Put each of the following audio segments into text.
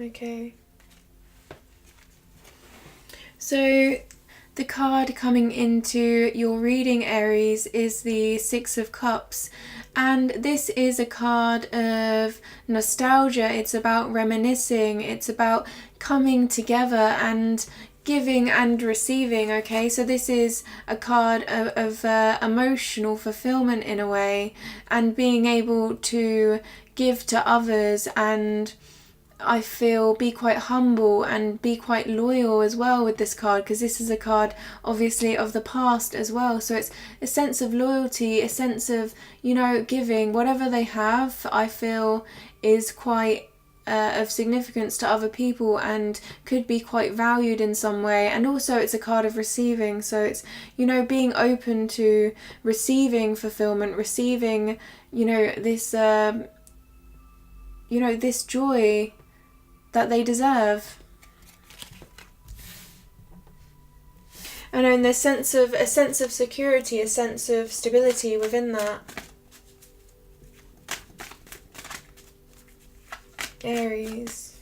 Okay. So the card coming into your reading, Aries, is the Six of Cups. And this is a card of nostalgia. It's about reminiscing. It's about coming together and giving and receiving. Okay, so this is a card of emotional fulfillment in a way, and being able to give to others, and I feel be quite humble and be quite loyal as well with this card, because this is a card obviously of the past as well. So it's a sense of loyalty, a sense of, you know, giving whatever they have. I feel is quite of significance to other people and could be quite valued in some way. And also it's a card of receiving, so it's, you know, being open to receiving fulfillment, receiving, you know, this this joy that they deserve. And there's a sense of security, a sense of stability within that. Aries.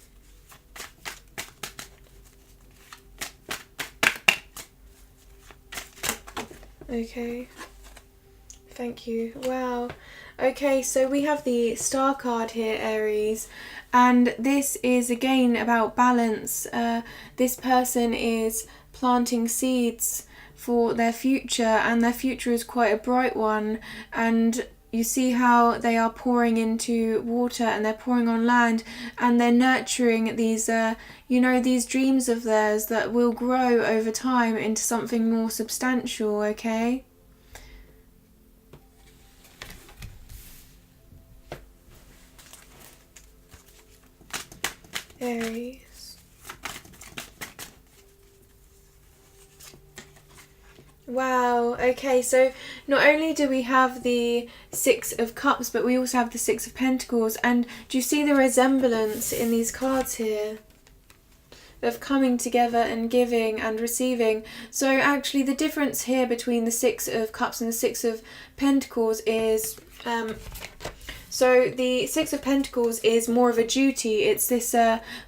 Okay. Thank you. Wow. Okay, so we have the Star card here, Aries, and this is again about balance. This person is planting seeds for their future, and their future is quite a bright one, and you see how they are pouring into water and they're pouring on land, and they're nurturing these these dreams of theirs that will grow over time into something more substantial. Okay. Aries. Wow, okay, so not only do we have the Six of Cups, but we also have the Six of Pentacles. And do you see the resemblance in these cards here of coming together and giving and receiving? So actually the difference here between the Six of Cups and the Six of Pentacles is so the Six of Pentacles is more of a duty. It's this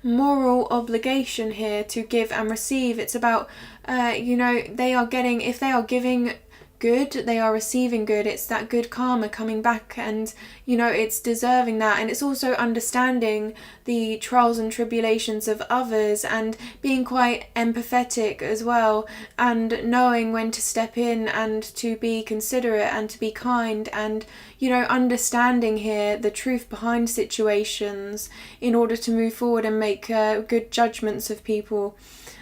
moral obligation here to give and receive. It's about, they are getting, if they are giving good, they are receiving good. It's that good karma coming back, and, it's deserving that. And it's also understanding the trials and tribulations of others and being quite empathetic as well, and knowing when to step in and to be considerate and to be kind, and, understanding here the truth behind situations in order to move forward and make good judgments of people.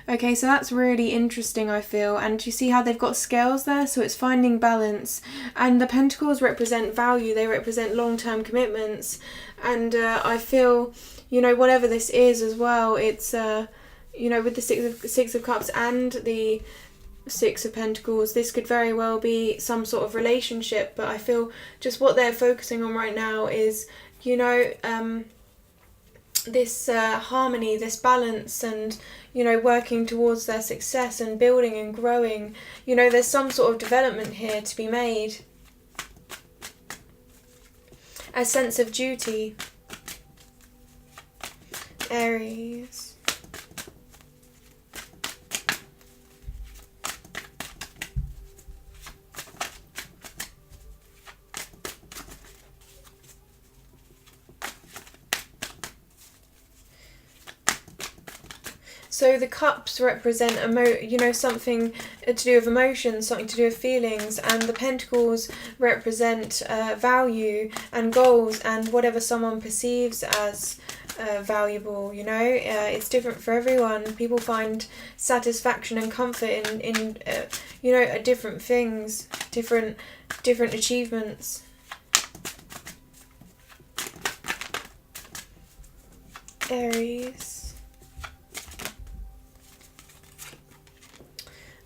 Okay, so that's really interesting, I feel. And you see how they've got scales there? So it's finding balance. And the pentacles represent value. They represent long-term commitments. And I feel, whatever this is as well, it's, with the Six of Cups and the Six of Pentacles, this could very well be some sort of relationship. But I feel just what they're focusing on right now is, this harmony, this balance, and working towards their success and building and growing. There's some sort of development here to be made. A sense of duty. Aries. So the cups represent something to do with emotions, something to do with feelings, and the pentacles represent value and goals and whatever someone perceives as valuable. It's different for everyone. People find satisfaction and comfort in different things, different achievements. Aries.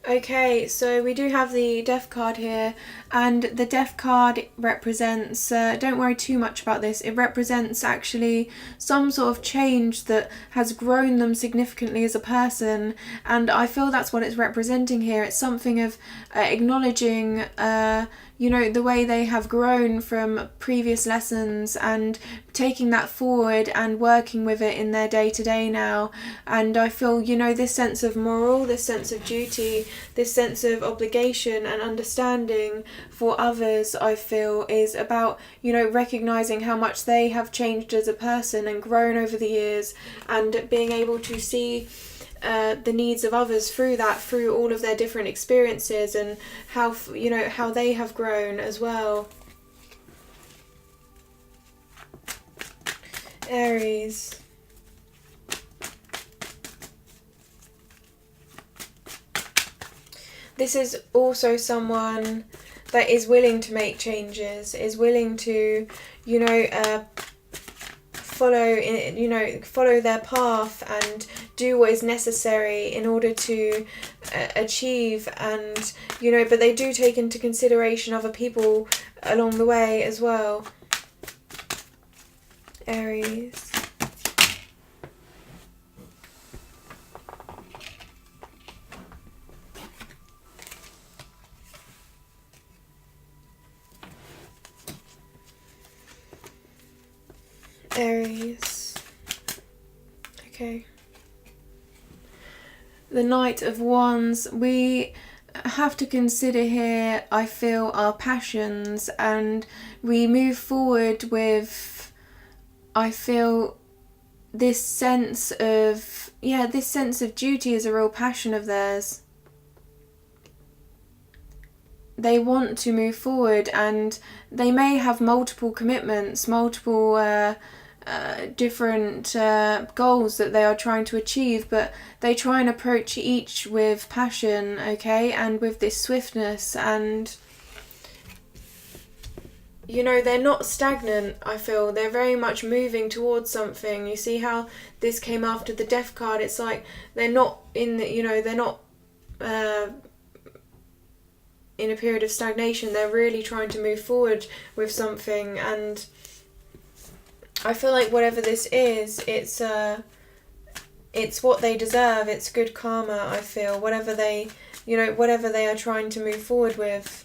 Okay, so we do have the Death card here, And the Death card represents, don't worry too much about this, it represents actually some sort of change that has grown them significantly as a person. And I feel that's what it's representing here. It's something of acknowledging you know, the way they have grown from previous lessons and taking that forward and working with it in their day-to-day now. And I feel, you know, this sense of moral, this sense of duty, this sense of obligation and understanding for others, I feel, is about, you know, recognizing how much they have changed as a person and grown over the years, and being able to see the needs of others through that, through all of their different experiences, and how, you know, how they have grown as well. Aries. This is also someone that is willing to make changes, is willing to, you know, follow their path and do what is necessary in order to achieve. And, you know, but they do take into consideration other people along the way as well. Aries. Aries. Okay. The Knight of Wands. We have to consider here, I feel, our passions, and we move forward with, I feel, this sense of, this sense of duty is a real passion of theirs. They want to move forward, and they may have multiple commitments, multiple different goals that they are trying to achieve, but they try and approach each with passion, okay, and with this swiftness. And, you know, they're not stagnant, I feel. They're very much moving towards something. You see how this came after the Death card? It's like they're not in the, you know, they're not in a period of stagnation. They're really trying to move forward with something. And I feel like whatever this is, it's what they deserve. It's good karma, I feel. Whatever they, you know, whatever they are trying to move forward with.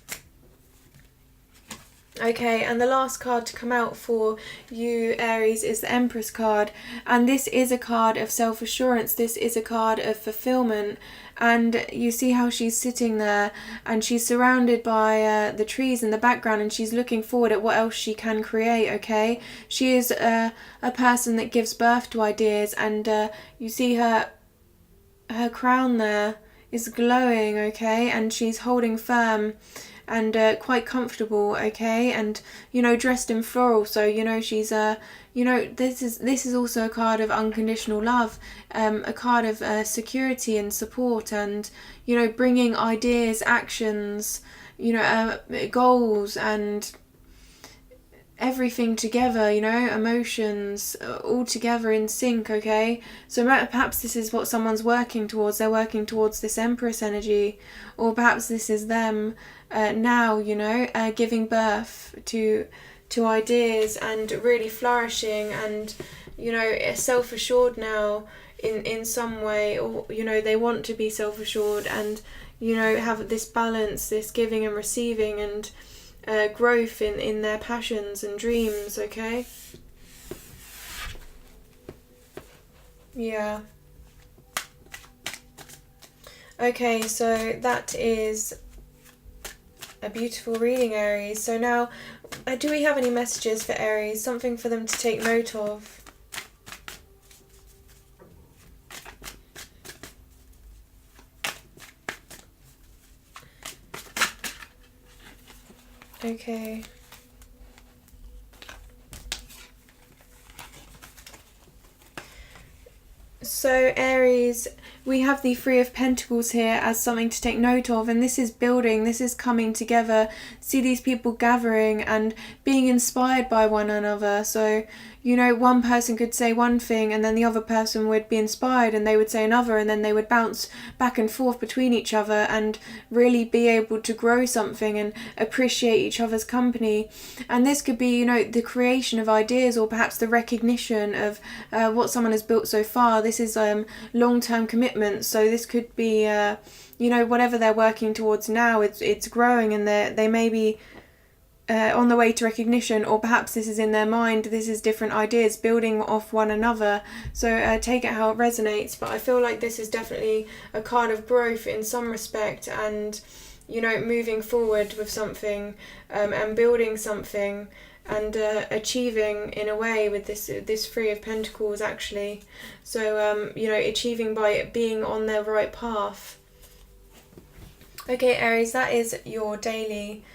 Okay, and the last card to come out for you, Aries, is the Empress card. And this is a card of self-assurance. This is a card of fulfillment. And you see how she's sitting there, and she's surrounded by the trees in the background, and she's looking forward at what else she can create, okay? She is a person that gives birth to ideas, and you see her crown there is glowing, okay? And she's holding firm and quite comfortable, okay, and, you know, dressed in floral. So, you know, she's you know, this is also a card of unconditional love, a card of security and support, and, you know, bringing ideas, actions, you know, goals and everything together, you know, emotions all together in sync, okay? So perhaps this is what someone's working towards. They're working towards this Empress energy, or perhaps this is them now, you know, giving birth to ideas and really flourishing, and, you know, self-assured now in some way, or, you know, they want to be self-assured and, you know, have this balance, this giving and receiving, and growth in their passions and dreams, okay? Yeah. Okay, so that is a beautiful reading, Aries. So now, do we have any messages for Aries? Something for them to take note of? Okay. So Aries, we have the Three of Pentacles here as something to take note of, and this is building, this is coming together. See these people gathering and being inspired by one another. So, you know, one person could say one thing and then the other person would be inspired and they would say another, and then they would bounce back and forth between each other and really be able to grow something and appreciate each other's company. And this could be, you know, the creation of ideas, or perhaps the recognition of what someone has built so far. This is long-term commitment, so this could be you know, whatever they're working towards now, it's growing, and they may be on the way to recognition, or perhaps this is in their mind, this is different ideas building off one another. So take it how it resonates, but I feel like this is definitely a card of growth in some respect, and, you know, moving forward with something and building something and achieving in a way with this Three of Pentacles actually. So you know, achieving by being on their right path. Okay, Aries, that is your daily.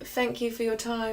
Thank you for your time.